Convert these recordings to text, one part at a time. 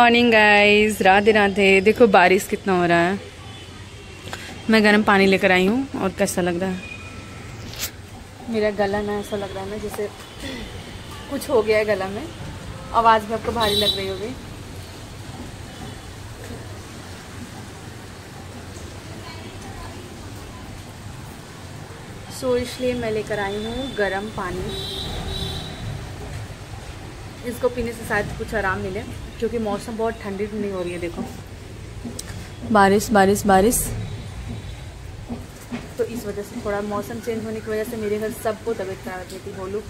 Morning guys, Radhe Radhe. देखो बारिश कितना हो रहा है। मैं गर्म पानी लेकर आई हूँ और कैसा लग रहा है मेरा गला ना, ऐसा लग रहा है ना जैसे कुछ हो गया है गला में। आवाज़ भी आपको भारी लग रही होगी। सो इसलिए मैं लेकर आई हूँ गर्म पानी। इसको पीने से शायद कुछ आराम मिले, क्योंकि मौसम बहुत ठंडी ठंडी हो रही है। देखो बारिश बारिश बारिश, तो इस वजह से थोड़ा मौसम चेंज होने की वजह से मेरे घर सबको तबीयत खराब रहती थी। बोलूँ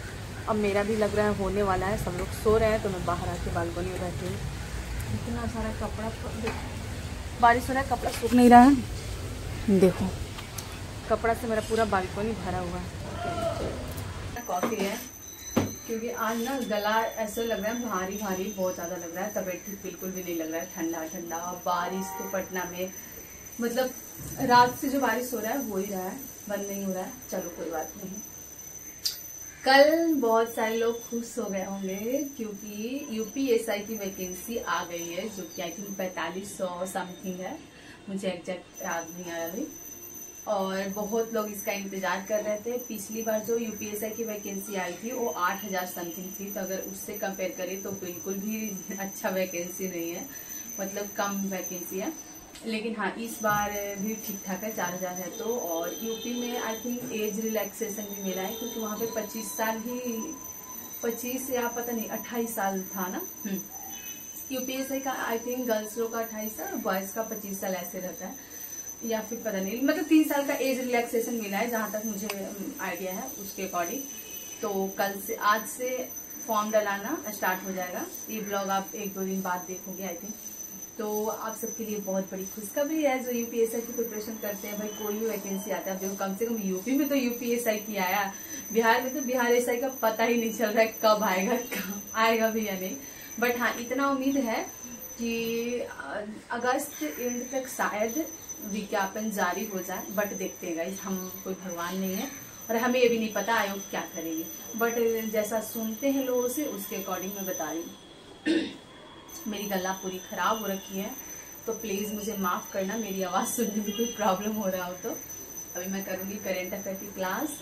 अब मेरा भी लग रहा है होने वाला है। सब लोग सो रहे हैं तो मैं बाहर आके बालकनी में बैठी हूँ। इतना सारा कपड़ा, बारिश हो रहा है, कपड़ा सूख नहीं रहा है। देखो कपड़ा से मेरा पूरा बालकनी भरा हुआ है। कॉफ़ी है क्योंकि आज ना गला ऐसा लग रहा है भारी भारी, बहुत ज़्यादा लग रहा है। तबीयत ठीक बिल्कुल भी नहीं लग रहा है, ठंडा ठंडा। बारिश तो पटना में मतलब रात से जो बारिश हो रहा है हो ही रहा है, बंद नहीं हो रहा है। चलो कोई बात नहीं। कल बहुत सारे लोग खुश हो गए होंगे क्योंकि यूपीएसआई की वैकेंसी आ गई है, जो कि आई थिंक 4500 समथिंग है, मुझे एग्जैक्ट याद नहीं आया अभी। और बहुत लोग इसका इंतजार कर रहे थे। पिछली बार जो यूपीएसआई की वैकेंसी आई थी वो 8000 समथिंग थी, तो अगर उससे कंपेयर करें तो बिल्कुल भी अच्छा वैकेंसी नहीं है, मतलब कम वैकेंसी है। लेकिन हाँ इस बार भी ठीक ठाक है, 4000 है तो। और यूपी में आई थिंक एज रिलैक्सेशन भी मिला है, क्योंकि वहाँ पे 25 साल ही, 25 या पता नहीं 28 साल था ना। यूपीएसआई का आई थिंक गर्ल्स लोग का 28 साल, बॉयज का 25 साल ऐसे रहता है, या फिर पता नहीं, मतलब 3 साल का एज रिलैक्सेशन मिला है जहां तक मुझे आइडिया है उसके अकॉर्डिंग। तो कल से, आज से फॉर्म डलाना स्टार्ट हो जाएगा। ये ब्लॉग आप 1-2 दिन बाद देखोगे आई थिंक। तो आप सबके लिए बहुत बड़ी खुशखबरी है जो यूपीएसआई की प्रिपरेशन करते हैं। भाई कोई भी वैकेंसी आता है, देखो कम से कम यूपी में तो यूपीएसआई की आया, बिहार में तो बिहार एसआई का पता ही नहीं चल रहा है कब आएगा, कब आएगा भी या नहीं। बट हाँ इतना उम्मीद है कि अगस्त एंड तक शायद विज्ञापन जारी हो जाए। बट देखते हैं गाइस, हम कोई भगवान नहीं है और हमें ये भी नहीं पता आयोग क्या करेंगे। बट जैसा सुनते हैं लोगों से उसके अकॉर्डिंग मैं बता रही हूँ। मेरी गला पूरी खराब हो रखी है, तो प्लीज़ मुझे माफ़ करना मेरी आवाज़ सुनने में कोई प्रॉब्लम हो रहा हो तो। अभी मैं करूँगी करेंट अफेयर की क्लास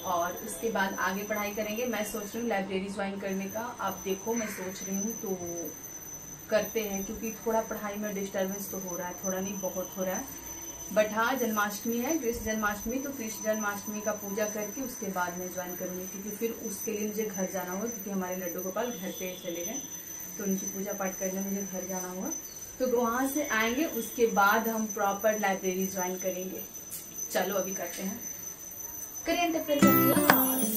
और उसके बाद आगे पढ़ाई करेंगे। मैं सोच रही हूँ लाइब्रेरी ज्वाइन करने का। आप देखो मैं सोच रही हूँ तो करते हैं, क्योंकि थोड़ा पढ़ाई में डिस्टर्बेंस तो हो रहा है, थोड़ा नहीं बहुत हो रहा है। बट हाँ जन्माष्टमी है, कृष्ण जन्माष्टमी, तो कृष्ण जन्माष्टमी का पूजा करके उसके बाद मैं ज्वाइन करूँगी, क्योंकि फिर उसके लिए मुझे घर जाना होगा, क्योंकि हमारे लड्डू गोपाल घर पे चले गए तो उनकी पूजा पाठ करने मुझे घर जाना होगा। तो वहाँ से आएंगे उसके बाद हम प्रॉपर लाइब्रेरी ज्वाइन करेंगे। चलो अभी करते हैं करेंट अफेयर का क्लास।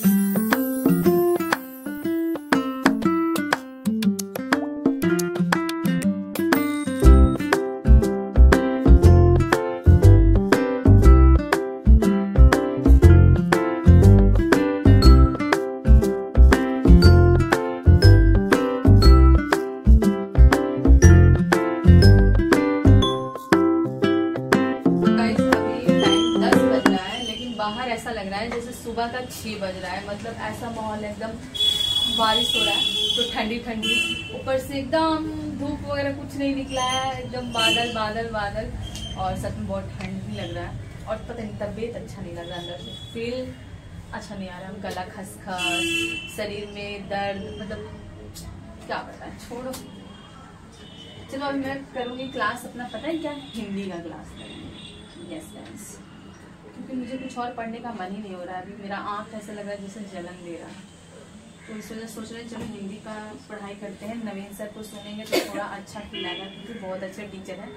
बाहर ऐसा लग रहा है जैसे सुबह का 6 बज रहा है, मतलब ऐसा माहौल एकदम बारिश हो रहा है तो ठंडी ठंडी, ऊपर से एकदम धूप वगैरह कुछ नहीं निकला है, एकदम बादल बादल बादल। और सच में बहुत ठंड भी लग रहा है और पता नहीं तबीयत अच्छा नहीं लग रहा, अंदर से फील अच्छा नहीं आ रहा। गला खसखस, शरीर में दर्द, मतलब क्या बताएं, छोड़ो। चलो अभी मैं करूँगी क्लास अपना, पता है क्या, हिंदी का क्लास करूँगी। यस फ्रेंड्स, क्योंकि मुझे कुछ और पढ़ने का मन ही नहीं हो रहा है। अभी मेरा आँख ऐसा लग रहा है जैसे जलन दे रहा है, तो इस वजह सोच रहे हैं चलो हिंदी का पढ़ाई करते हैं। नवीन सर को सुनेंगे तो थोड़ा अच्छा फील आएगा, क्योंकि बहुत अच्छे टीचर हैं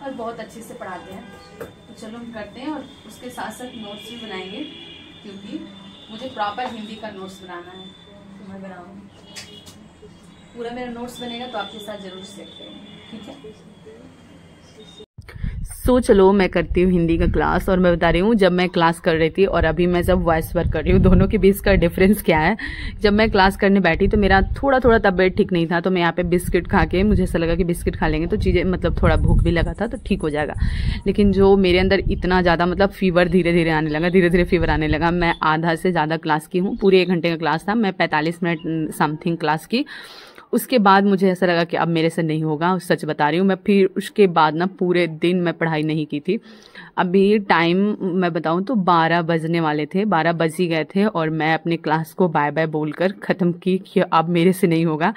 और बहुत अच्छे से पढ़ाते हैं। तो चलो हम करते हैं और उसके साथ साथ नोट्स भी बनाएंगे, क्योंकि मुझे प्रॉपर हिंदी का नोट्स बनाना है। तो मैं बनाऊँगी, पूरा मेरा नोट्स बनेगा तो आपके साथ जरूर शेयर करेंगे, ठीक है। सो चलो मैं करती हूँ हिंदी का क्लास। और मैं बता रही हूँ जब मैं क्लास कर रही थी और अभी मैं जब वॉइस वर्क कर रही हूँ, दोनों के बीच का डिफरेंस क्या है। जब मैं क्लास करने बैठी तो मेरा थोड़ा थोड़ा तबीयत ठीक नहीं था, तो मैं यहाँ पे बिस्किट खा के, मुझे ऐसा लगा कि बिस्किट खा लेंगे तो चीज़ें, मतलब थोड़ा भूख भी लगा था तो ठीक हो जाएगा। लेकिन जो मेरे अंदर इतना ज़्यादा, मतलब फीवर धीरे धीरे आने लगा, धीरे धीरे फीवर आने लगा। मैं आधा से ज़्यादा क्लास की हूँ, पूरे 1 घंटे का क्लास था, मैं 45 मिनट समथिंग क्लास की। उसके बाद मुझे ऐसा लगा कि अब मेरे से नहीं होगा, सच बता रही हूँ मैं। फिर उसके बाद ना पूरे दिन मैं पढ़ाई नहीं की थी। अभी टाइम मैं बताऊं तो 12 बजने वाले थे, 12 बज ही गए थे और मैं अपने क्लास को बाय बाय बोलकर ख़त्म की कि अब मेरे से नहीं होगा।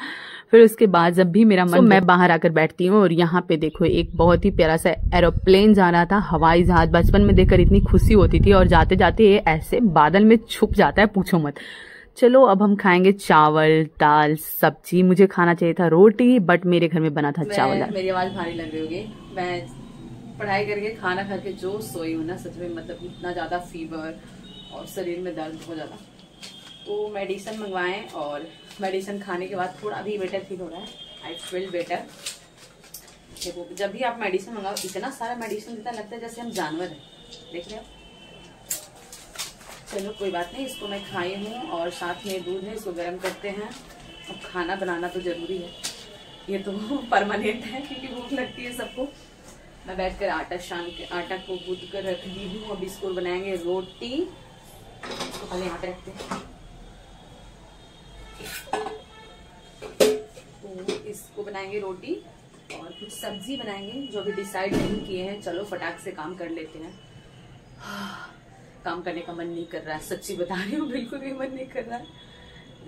फिर उसके बाद जब भी मेरा मन मैं बाहर आकर बैठती हूँ और यहाँ पे देखो एक बहुत ही प्यारा सा एरोप्लेन जा रहा था, हवाई जहाज। बचपन में देखकर इतनी खुशी होती थी और जाते जाते ये ऐसे बादल में छुप जाता है, पूछो मत। चलो अब हम खाएंगे चावल दाल सब्जी। मुझे खाना चाहिए था रोटी, बट मेरे घर में बना था चावल। मेरी आवाज भारी लग रही होगी, मैं पढ़ाई करके खाना खा के जो सोई हूँ ना, सच में मतलब इतना ज्यादा फीवर और शरीर में दर्द हो जाता। तो मेडिसिन मंगवाएं और मेडिसिन खाने के बाद थोड़ा अभी बेटर फील हो रहा है। I feel better. देखो जब भी आप मेडिसिन मंगाओ इतना सारा मेडिसिन देता लगता है जैसे हम जानवर हैं, देख रहे हो। चलो कोई बात नहीं, इसको मैं खाई हूँ और साथ में दूध है, इसको गर्म करते हैं। अब खाना बनाना तो जरूरी है, ये तो परमानेंट है क्योंकि भूख लगती है सबको। मैं बैठकर आटा को गूंद कर रख दी हूँ। अब इसको बनाएंगे रोटी। इसको पहले यहाँ पे रखते हैं। तो इसको बनाएंगे रोटी और कुछ सब्जी बनाएंगे जो भी डिसाइड नहीं किए हैं। चलो फटाक से काम कर लेते हैं। काम करने का मन नहीं कर रहा है, सच्ची बता रही हूँ, बिल्कुल भी मन नहीं कर रहा है,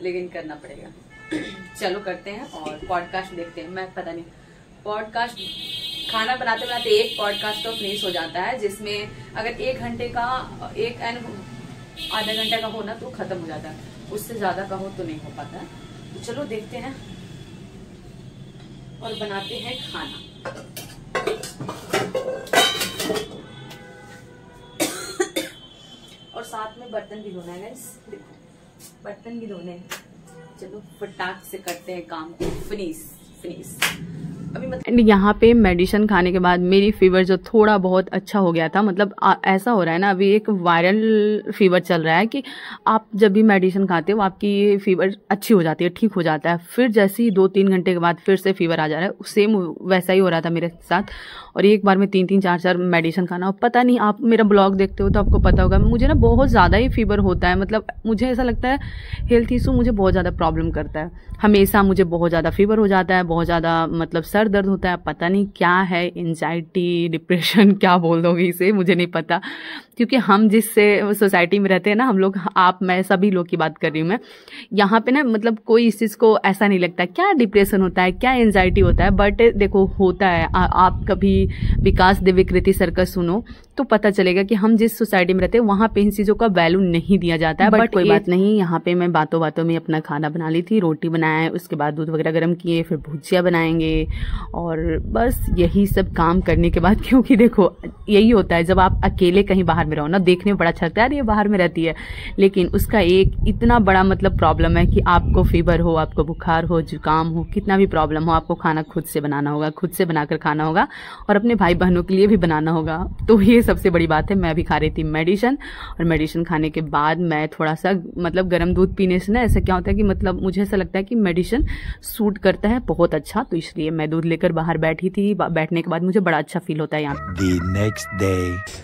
लेकिन करना पड़ेगा। चलो करते हैं और पॉडकास्ट देखते हैं। मैं पता नहीं पॉडकास्ट खाना बनाते बनाते एक पॉडकास्ट तो फिनिश हो जाता है, जिसमें अगर 1 घंटे का आधा घंटा का हो ना तो खत्म हो जाता है, उससे ज्यादा का हो तो नहीं हो पाता। तो चलो देखते हैं और बनाते हैं खाना। और साथ में बर्तन भी धोना है गाइस, देखो बर्तन भी धोने हैं। चलो फटाक से करते हैं काम को फिनिश। अभी यहाँ पे मेडिसिन खाने के बाद मेरी फीवर जो थोड़ा बहुत अच्छा हो गया था, मतलब ऐसा हो रहा है ना, अभी एक वायरल फीवर चल रहा है कि आप जब भी मेडिसिन खाते हो आपकी फीवर अच्छी हो जाती है, ठीक हो जाता है। फिर जैसे ही 2-3 घंटे के बाद फिर से फीवर आ जा रहा है। सेम वैसा ही हो रहा था मेरे साथ और एक बार में 3-3 4-4 मेडिसिन खाना। और पता नहीं, आप मेरा ब्लॉग देखते हो तो आपको पता होगा, मुझे ना बहुत ज़्यादा ही फीवर होता है। मतलब मुझे ऐसा लगता है हेल्थ इशू मुझे बहुत ज़्यादा प्रॉब्लम करता है। हमेशा मुझे बहुत ज़्यादा फीवर हो जाता है, बहुत ज़्यादा मतलब सर दर्द होता है। पता नहीं क्या है, एंजाइटी डिप्रेशन क्या बोल दोगे इसे, मुझे नहीं पता। क्योंकि हम जिस सोसाइटी में रहते हैं ना, हम लोग, आप, मैं, सभी लोग की बात कर रही हूँ मैं, यहाँ पे ना मतलब कोई इस चीज़ को ऐसा नहीं लगता क्या डिप्रेशन होता है, क्या एंजाइटी होता है। बट देखो होता है। आप कभी विकास दिव्यकृति सर्कस सुनो तो पता चलेगा कि हम जिस सोसाइटी में रहते हैं वहाँ पे इन चीज़ों का वैल्यू नहीं दिया जाता है। बट कोई बात नहीं, यहाँ पे मैं बातों बातों में अपना खाना बना ली थी। रोटी बनाए, उसके बाद दूध वगैरह गर्म किए, फिर भुजिया बनाएंगे और बस यही सब काम करने के बाद, क्योंकि देखो यही होता है जब आप अकेले कहीं बाहर में रहो ना, देखने में बड़ा अच्छा लगता है, ये बाहर में रहती है, लेकिन उसका एक इतना बड़ा मतलब प्रॉब्लम है कि आपको फीवर हो, आपको बुखार हो, जुकाम हो, कितना भी प्रॉब्लम हो, आपको खाना खुद से बनाना होगा, खुद से बनाकर खाना होगा और अपने भाई बहनों के लिए भी बनाना होगा। तो ये सबसे बड़ी बात है। मैं अभी खा रही थी मेडिसिन और मेडिसिन खाने के बाद मैं थोड़ा सा मतलब गर्म दूध पीने से ना ऐसा क्या होता है कि मतलब मुझे ऐसा लगता है कि मेडिसिन सूट करता है बहुत अच्छा, तो इसलिए मैं दूध लेकर बाहर बैठी थी। बैठने के बाद मुझे बड़ा अच्छा फील होता है यहाँ। The next day.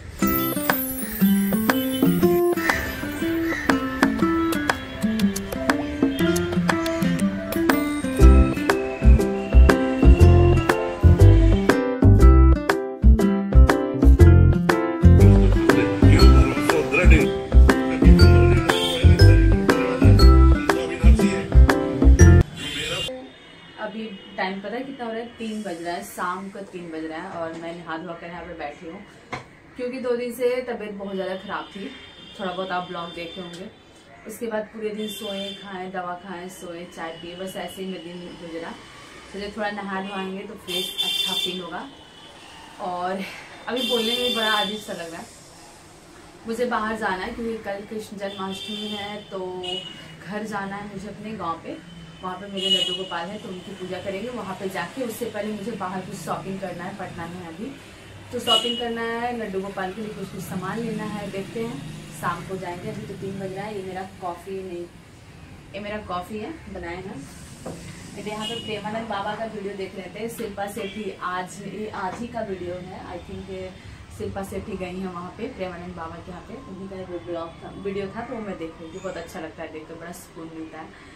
टाइम पता है कितना हो रहा है? 3 बज रहा है, शाम का 3 बज रहा है और मैं नहा धोकर कर यहाँ पे बैठी हूँ क्योंकि 2 दिन से तबीयत बहुत ज़्यादा ख़राब थी। थोड़ा बहुत आप ब्लॉग देखे होंगे। उसके बाद पूरे दिन सोए खाएं, दवा खाएं, सोए, चाय पिए, बस ऐसे ही मेरे दिन गुजरा। तो जब थोड़ा नहा धोएंगे तो फ्रेश अच्छा फील होगा। और अभी बोलने में बड़ा अजीब सा लग रहा है। मुझे बाहर जाना है क्योंकि कल कृष्ण जन्माष्टमी है, तो घर जाना है मुझे अपने गाँव पे। वहाँ पे मेरे लड्डू गोपाल है तो उनकी पूजा करेंगे। वहाँ पे जाके उससे पहले मुझे बाहर कुछ शॉपिंग करना है, पटना में अभी तो शॉपिंग करना है, लड्डू गोपाल के लिए कुछ सामान लेना है। देखते हैं शाम को जाएंगे। अभी तो 3 बज रहा है। ये मेरा कॉफ़ी नहीं, ये मेरा कॉफ़ी है, बनाए हैं। मेरे यहाँ पे प्रेमानंद बाबा का वीडियो देख रहे थे। शिल्पा शेट्टी आज ही का वीडियो है। आई थिंक शिल्पा शेट्टी गई हैं वहाँ पे प्रेमानंद बाबा के यहाँ पे। उन्हीं का वीडियो था तो मैं देख रही थी। बहुत अच्छा लगता है देखकर, बड़ा सुकून मिलता है।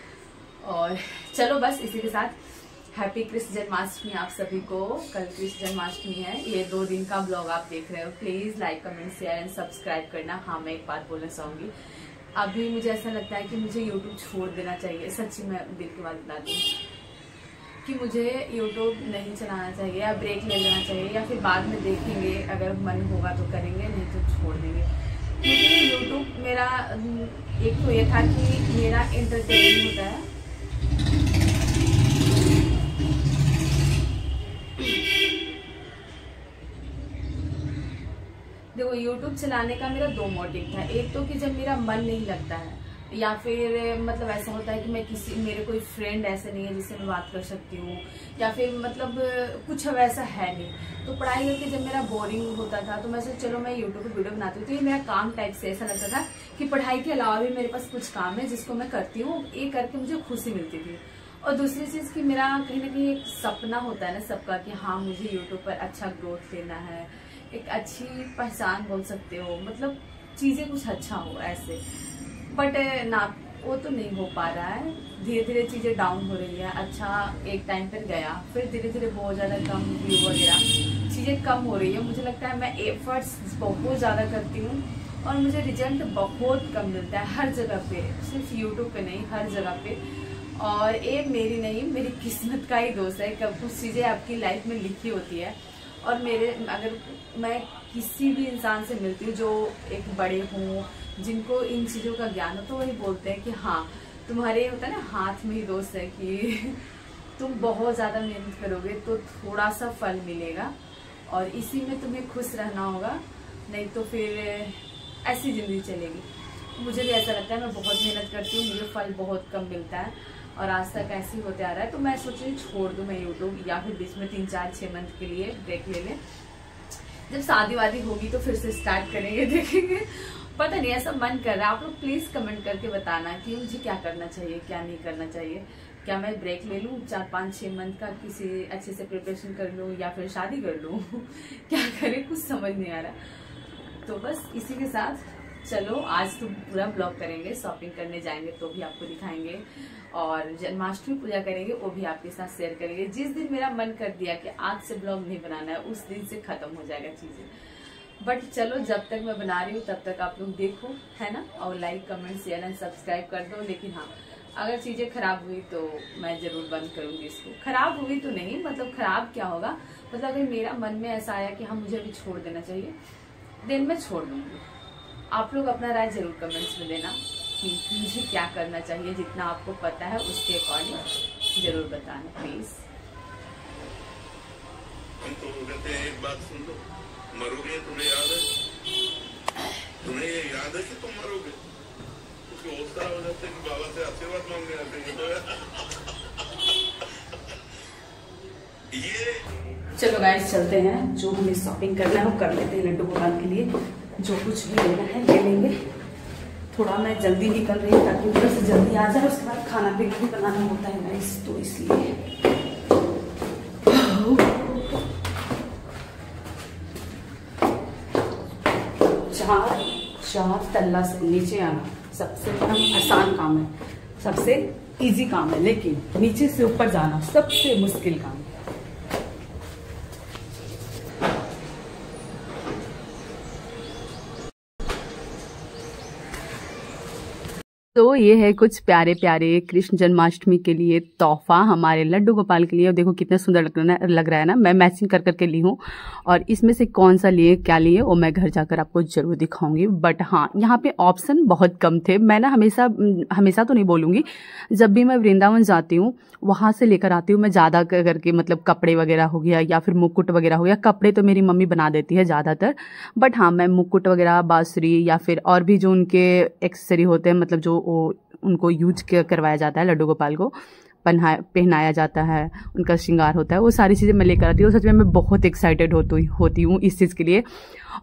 और चलो बस इसी के साथ हैप्पी कृष्ण जन्माष्टमी आप सभी को। कल कृष्ण जन्माष्टमी है, ये 2 दिन का ब्लॉग आप देख रहे हो। Please like comment share and subscribe करना। हाँ, मैं एक बात बोलना चाहूंगी, अभी मुझे ऐसा लगता है कि मुझे यूट्यूब छोड़ देना चाहिए। सच्ची मैं दिल की बात बताती हूँ कि मुझे यूट्यूब नहीं चलाना चाहिए, या ब्रेक ले लेना चाहिए, या फिर बाद में देखेंगे, अगर मन होगा तो करेंगे, नहीं तो छोड़ देंगे। क्योंकि यूट्यूब मेरा एक तो ये था कि मेरा एंटरटेनमेंट होता है, देखो यूट्यूब चलाने का मेरा 2 मोटिव था। एक तो कि जब मेरा मन नहीं लगता है, या फिर मतलब ऐसा होता है कि मैं मेरे कोई फ्रेंड ऐसे नहीं है जिससे मैं बात कर सकती हूँ, या फिर मतलब कुछ वैसा है नहीं, तो पढ़ाई करके जब मेरा बोरिंग होता था तो मैं सोचा चलो मैं यूट्यूब पे वीडियो बनाती हूँ। तो ये मेरा काम टाइप से ऐसा लगता था कि पढ़ाई के अलावा भी मेरे पास कुछ काम है जिसको मैं करती हूँ, ये करके मुझे खुशी मिलती थी। और दूसरी चीज कि मेरा कहीं ना कहीं एक सपना होता है ना सबका कि हाँ मुझे यूट्यूब पर अच्छा ग्रोथ लेना है, एक अच्छी पहचान बोल सकते हो, मतलब चीजें कुछ अच्छा हो ऐसे। बट ना, वो तो नहीं हो पा रहा है। धीरे धीरे चीजें डाउन हो रही है। अच्छा एक टाइम पर गया, फिर धीरे धीरे बहुत ज्यादा कम व्यू वगैरह चीजें कम हो रही है। मुझे लगता है मैं एफर्ट्स बहुत ज्यादा करती हूँ और मुझे रिजल्ट बहुत कम मिलता है हर जगह पे, सिर्फ यूट्यूब पे नहीं, हर जगह पे। और ये मेरी नहीं, मेरी किस्मत का ही दोष है। कब कुछ चीजें आपकी लाइफ में लिखी होती है, और अगर मैं किसी भी इंसान से मिलती हूँ जो एक बड़े हों, जिनको इन चीजों का ज्ञान हो, तो वही बोलते हैं कि हाँ तुम्हारे होता है ना हाथ में ही दोस्त है, कि तुम बहुत ज्यादा मेहनत करोगे तो थोड़ा सा फल मिलेगा, और इसी में तुम्हें खुश रहना होगा, नहीं तो फिर ऐसी जिंदगी चलेगी। मुझे भी ऐसा लगता है, मैं बहुत मेहनत करती हूँ, मुझे फल बहुत कम मिलता है, और आज तक ऐसे ही होते आ रहा है। तो मैं सोच रही हूँ छोड़ दूँ मैं यूट्यूब, या फिर बीच में 3-4-6 मंथ के लिए ब्रेक ले लें। जब शादी वादी होगी तो फिर से स्टार्ट करेंगे, देखेंगे। पता नहीं, ऐसा मन कर रहा है। आप लोग प्लीज कमेंट करके बताना कि मुझे क्या करना चाहिए, क्या नहीं करना चाहिए। क्या मैं ब्रेक ले लूँ 4-5-6 मंथ का, किसी अच्छे से प्रिपरेशन कर लूँ, या फिर शादी कर लूँ? क्या करें, कुछ समझ नहीं आ रहा। तो बस इसी के साथ चलो आज तो पूरा ब्लॉग करेंगे, शॉपिंग करने जाएंगे तो भी आपको दिखाएंगे, और जन्माष्टमी पूजा करेंगे वो भी आपके साथ शेयर करेंगे। जिस दिन मेरा मन कर दिया कि आज से ब्लॉग नहीं बनाना है, उस दिन से खत्म हो जाएगा चीजें। बट चलो जब तक मैं बना रही हूँ तब तक आप लोग देखो, है ना, और like comment share and subscribe कर दो। लेकिन हाँ, अगर चीजें खराब हुई तो मैं जरूर बंद करूंगी इसको। खराब हुई तो नहीं, मतलब खराब क्या होगा, मतलब अगर मेरा मन में ऐसा आया कि हाँ मुझे अभी छोड़ देना चाहिए, देन मैं छोड़ दूंगी। आप लोग अपना राय जरूर कमेंट्स में देना कि मुझे क्या करना चाहिए, जितना आपको पता है उसके अकॉर्डिंग जरूर बताना प्लीज। हम तो कहते हैं एक बात सुन लो, मरोगे तुम्हें याद है, तुम्हें ये याद है कि तुम मरोगे, उसकी हौसला हो जाते है कि बाबा से आशीर्वाद मांगने आते हैं। ये चलो गाइस चलते हैं, जो हमें शॉपिंग करना है वो कर लेते हैं। लड्डू गोपाल के लिए जो कुछ भी लेना है ले लेंगे। थोड़ा मैं जल्दी निकल रही हूँ ताकि उधर से जल्दी आ जाए, उसके बाद खाना पीना भी बनाना होता है गाइस, तो इसलिए। चार तल्ला से नीचे आना सबसे आसान काम है, सबसे इजी काम है, लेकिन नीचे से ऊपर जाना सबसे मुश्किल काम है। तो ये है कुछ प्यारे प्यारे कृष्ण जन्माष्टमी के लिए तोहफा हमारे लड्डू गोपाल के लिए। और देखो कितना सुंदर लग रहा है ना, मैं मैचिंग कर करके ली हूँ। और इसमें से कौन सा लिए क्या लिए वो मैं घर जाकर आपको जरूर दिखाऊंगी। बट हाँ, यहाँ पे ऑप्शन बहुत कम थे। मैं ना हमेशा तो नहीं बोलूँगी, जब भी मैं वृंदावन जाती हूँ वहाँ से लेकर आती हूँ मैं ज़्यादा करके, मतलब कपड़े वगैरह हो गया या फिर मुकुट वगैरह हो गया। कपड़े तो मेरी मम्मी बना देती है ज़्यादातर, बट हाँ मैं मुकुट वगैरह, बांसुरी या फिर और भी जो उनके एक्सेसरी होते हैं, मतलब जो उनको यूज करवाया जाता है, लड्डू गोपाल को पहनाया जाता है, उनका श्रृंगार होता है, वो सारी चीज़ें मैं लेकर आती हूँ। सच में मैं बहुत एक्साइटेड होती हूँ इस चीज़ के लिए।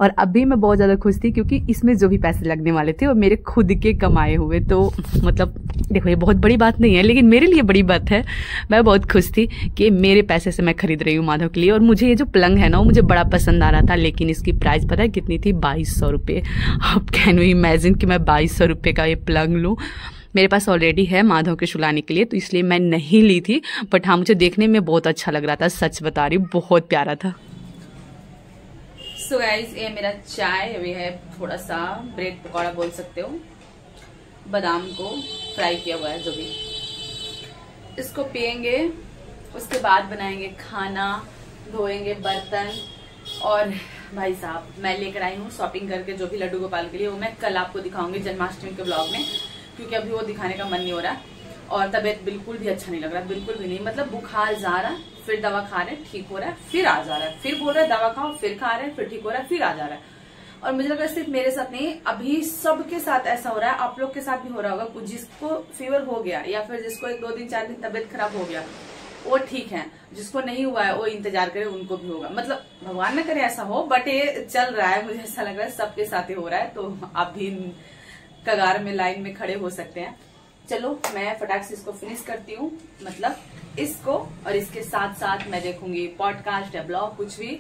और अभी मैं बहुत ज़्यादा खुश थी क्योंकि इसमें जो भी पैसे लगने वाले थे वो मेरे खुद के कमाए हुए। तो मतलब देखो ये बहुत बड़ी बात नहीं है, लेकिन मेरे लिए बड़ी बात है। मैं बहुत खुश थी कि मेरे पैसे से मैं खरीद रही हूँ माधव के लिए। और मुझे ये जो पलंग है ना वो मुझे बड़ा पसंद आ रहा था, लेकिन इसकी प्राइस पता है कितनी थी? 2200 रुपये। आप कैन यू इमेजिन कि मैं 2200 रुपये का ये पलंग लूँ? मेरे पास ऑलरेडी है माधव के सुलाने के लिए, तो इसलिए मैं नहीं ली थी। बट हाँ, मुझे देखने में बहुत अच्छा लग रहा था, सच बता रही हूँ, बहुत प्यारा था। सो गाइस, ये मेरा चाय, ये है थोड़ा सा ब्रेड पकौड़ा बोल सकते हो, बादाम को फ्राई किया हुआ है जो भी। इसको पियेंगे, उसके बाद बनाएंगे खाना, धोएंगे बर्तन। और भाई साहब, मैं लेकर आई हूँ शॉपिंग करके जो भी लड्डू गोपाल के लिए, वो मैं कल आपको दिखाऊंगी जन्माष्टमी के ब्लॉग में, क्योंकि अभी वो दिखाने का मन नहीं हो रहा और तबीयत बिल्कुल भी अच्छा नहीं लग रहा, बिल्कुल भी नहीं। मतलब बुखार जा रहा, फिर दवा खा रहे, ठीक हो रहा है, फिर आ जा रहा है, फिर बोल रहा है दवा खाओ, फिर खा रहे हैं, फिर ठीक हो रहा है, फिर आ जा रहा है। और मुझे लग रहा है सिर्फ मेरे साथ नहीं, अभी सबके साथ ऐसा हो रहा है। आप लोग के साथ भी हो रहा होगा। कुछ जिसको फीवर हो गया या फिर जिसको 1 2 दिन 4 दिन तबियत खराब हो गया, वो ठीक है। जिसको नहीं हुआ है वो इंतजार करे, उनको भी होगा। मतलब भगवान न करे ऐसा हो, बट ये चल रहा है, मुझे ऐसा लग रहा है सबके साथ ही हो रहा है। तो आप भी कगार में लाइन में खड़े हो सकते हैं। चलो मैं फटाक से इसको फिनिश करती हूँ, मतलब इसको, और इसके साथ साथ मैं देखूंगी पॉडकास्ट या ब्लॉग, कुछ भी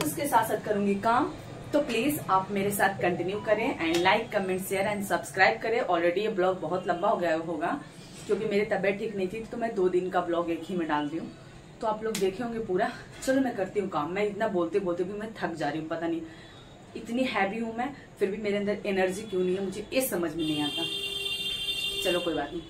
उसके साथ साथ करूंगी काम। तो प्लीज आप मेरे साथ कंटिन्यू करें and like comment share and subscribe करें। ऑलरेडी ये ब्लॉग बहुत लंबा हो गया होगा, क्योंकि मेरी तबीयत ठीक नहीं थी, तो मैं 2 दिन का ब्लॉग एक ही में डाल दी हूँ, तो आप लोग देखे होंगे पूरा। चलो मैं करती हूँ काम। मैं इतना बोलते बोलते भी मैं थक जा रही हूँ, पता नहीं इतनी हैवी हूँ मैं, फिर भी मेरे अंदर एनर्जी क्यों नहीं है, मुझे ये समझ में नहीं आता। चलो कोई बात नहीं।